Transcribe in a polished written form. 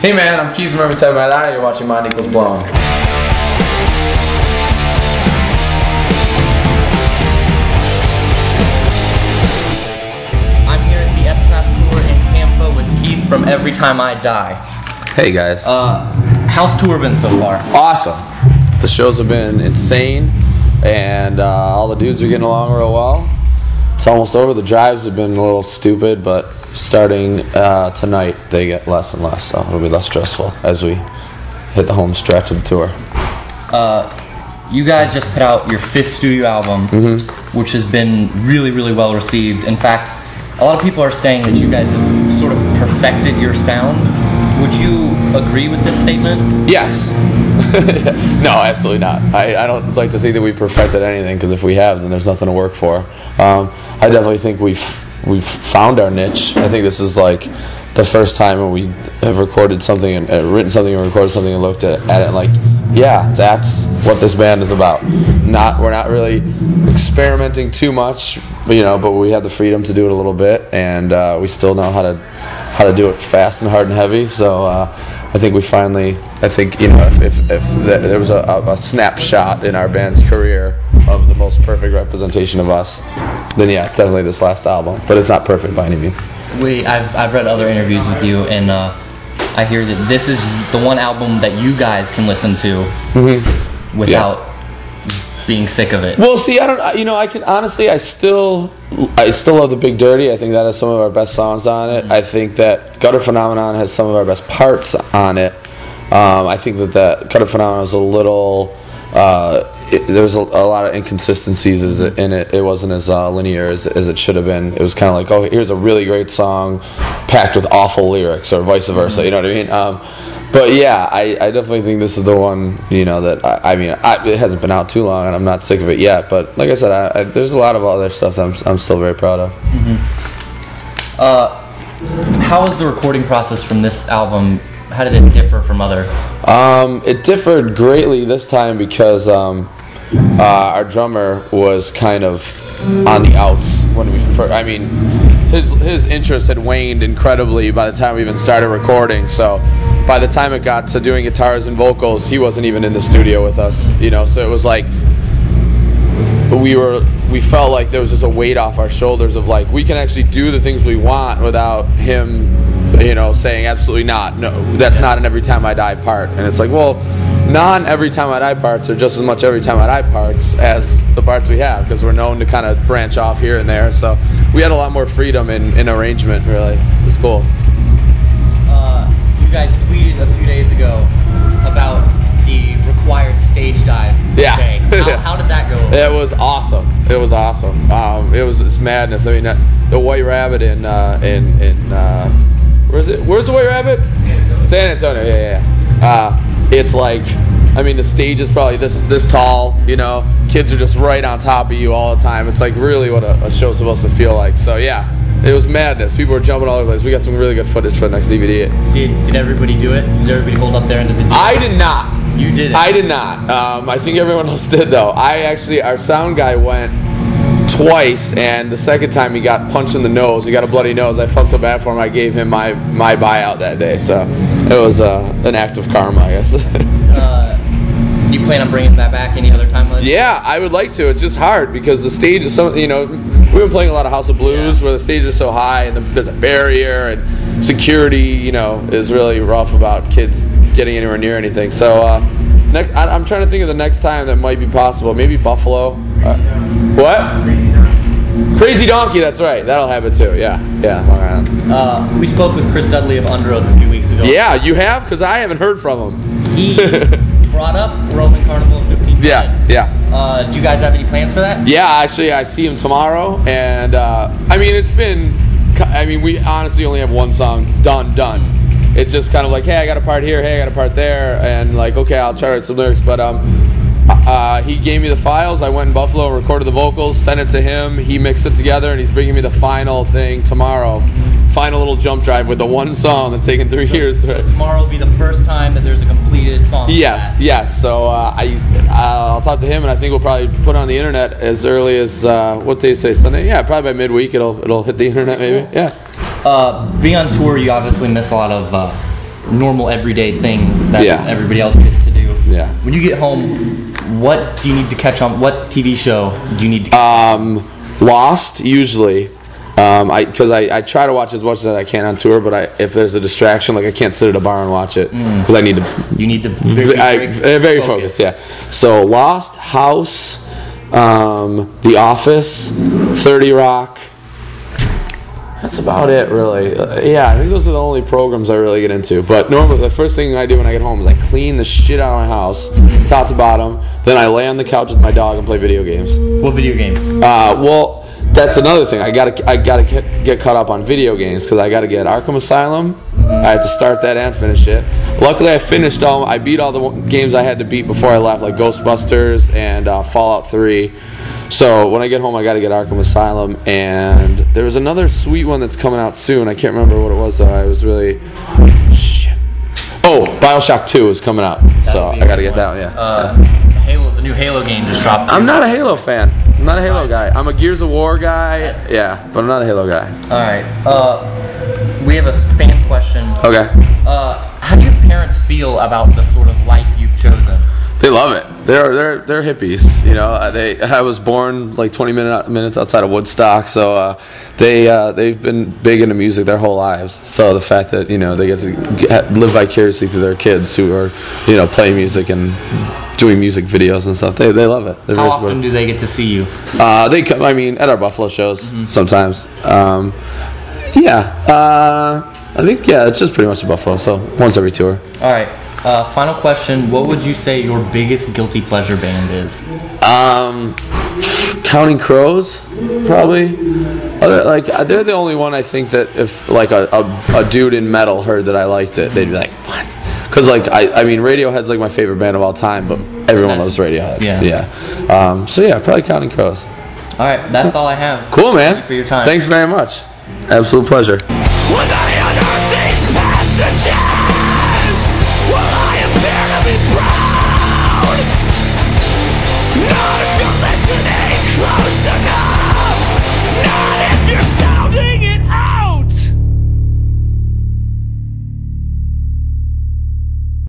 Hey man, I'm Keith from Every Time I Die. You're watching Mind Equals Blown. I'm here at the Epitaph Tour in Tampa with Keith from Every Time I Die. Hey guys. How's tour been so far? Awesome. The shows have been insane, and all the dudes are getting along real well. It's almost over. The drives have been a little stupid, but starting tonight, they get less and less, so it'll be less stressful as we hit the home stretch of the tour. You guys just put out your 5th studio album, which has been really, really well received. In fact, a lot of people are saying that you guys have sort of perfected your sound. Would you agree with this statement? Yes. No, absolutely not. I don't like to think that we perfected anything, because if we have, then there's nothing to work for. I definitely think we've found our niche. I think this is like the first time when we have recorded something and written something and recorded something and looked at it and like, yeah, that's what this band is about. We're not really experimenting too much, but we have the freedom to do it a little bit, and we still know how to do it fast and hard and heavy. So I think we finally, if there was a snapshot in our band's career of the most perfect representation of us, then yeah, it's definitely this last album. But it's not perfect by any means. I've read other interviews with you, and I hear that this is the one album that you guys can listen to without being sick of it. Well, see, I can honestly, I still love The Big Dirty. I think that has some of our best songs on it. I think that Gutter Phenomenon has some of our best parts on it. I think that Gutter Phenomenon was a little, there was a lot of inconsistencies in it. It wasn't as linear as it should have been. It was kind of like, oh, here's a really great song packed with awful lyrics, or vice versa. You know what I mean? But yeah, I definitely think this is the one, that it hasn't been out too long, and I'm not sick of it yet. But like I said, there's a lot of other stuff that I'm still very proud of. How was the recording process from this album? How did it differ from other? It differed greatly this time because our drummer was kind of on the outs when we first. His interest had waned incredibly by the time we even started recording. So by the time it got to doing guitars and vocals, he wasn't even in the studio with us. So it was like we felt like there was just a weight off our shoulders of like, we can actually do the things we want without him, saying absolutely not. No, that's not an Every Time I Die part. And it's like, well, non-Every Time I Die parts are just as much Every Time I Die parts as the parts we have, because we're known to kind of branch off here and there. So we had a lot more freedom in arrangement, really. It was cool. You guys tweeted a few days ago about the required stage dive. Yeah. Day. How did that go? It was awesome. It was awesome. It's madness. I mean, the White Rabbit in where's it? Where's the White Rabbit? San Antonio. Yeah. It's like, the stage is probably this tall. Kids are just right on top of you all the time. It's like really what a show's supposed to feel like. So yeah. It was madness. People were jumping all over the place. We got some really good footage for the next DVD. Did everybody do it? Did everybody hold up their end of the deal? I did not. You didn't? I did not. I think everyone else did, though. Our sound guy went twice, and the second time he got punched in the nose. He got a bloody nose. I felt so bad for him, I gave him my buyout that day. So it was an act of karma, I guess. Do you plan on bringing that back any other time? Yeah, I would like to. It's just hard because the stage is so, we've been playing a lot of House of Blues where the stage is so high and there's a barrier and security, is really rough about kids getting anywhere near anything. So I'm trying to think of the next time that might be possible. Maybe Buffalo. What? Crazy Donkey, that's right. That'll happen too. Yeah, Long Island. We spoke with Chris Dudley of Under Oath a few weeks ago. Yeah, you have? Because I haven't heard from him. He brought up Roman Carnival of 15. Yeah. Do you guys have any plans for that? Yeah, actually, I see him tomorrow, and we honestly only have one song done. It's just kind of like, hey, I got a part here, hey, I got a part there, and like, okay, I'll try to write some lyrics, but he gave me the files. I went in Buffalo and recorded the vocals, sent it to him. He mixed it together, and he's bringing me the final thing tomorrow. Final little jump drive with the one song that's taken 3 years. So tomorrow will be the first time that there's a completed song. Yes. So I'll talk to him, and I think we'll probably put it on the internet as early as what day say Sunday? Yeah, probably by midweek it'll hit the internet maybe. Yeah. Being on tour, you obviously miss a lot of normal everyday things that Yeah. everybody else gets to do. Yeah. When you get home, what do you need to catch on? What TV show do you need to? Lost usually. Because I try to watch as much as I can on tour, but if there's a distraction, like I can't sit at a bar and watch it because I need to. You need to very focused. Yeah. So Lost, House, The Office, 30 Rock. That's about it, really. Yeah, I think those are the only programs I really get into. But normally, the first thing I do when I get home is I clean the shit out of my house, top to bottom. Then I lay on the couch with my dog and play video games. What video games? Well, that's another thing. I gotta get caught up on video games because I gotta get Arkham Asylum. I had to start that and finish it. Luckily, I finished all. I beat all the games I had to beat before I left, like Ghostbusters and Fallout 3. So when I get home, I gotta get Arkham Asylum, and there was another sweet one that's coming out soon. I can't remember what it was though. I was really shit. Oh, BioShock 2 is coming out, so I gotta get that one. Yeah. Halo, the new Halo game just dropped. I'm not a Halo fan. I'm not a Halo guy. I'm a Gears of War guy. Yeah, but I'm not a Halo guy. All right. We have a fan question. Okay. How do your parents feel about the sort of life you've chosen? They love it. They're hippies. You know, I was born like 20 minutes outside of Woodstock, so they've been big into music their whole lives. So the fact that they get to live vicariously through their kids who are playing music and doing music videos and stuff, they love it. How often do they get to see you? They come. I mean, at our Buffalo shows sometimes. I think it's just pretty much a Buffalo. So once every tour. All right. Final question. What would you say your biggest guilty pleasure band is? Counting Crows, probably. They're the only one I think that if like a dude in metal heard that I liked it, they'd be like, what? Because I mean, Radiohead's like my favorite band of all time, but everyone loves Radiohead. Yeah. Probably Counting Crows. All right, that's all I have. Cool, man. Thank you for your time. Thanks very much. Absolute pleasure. When the other things pass the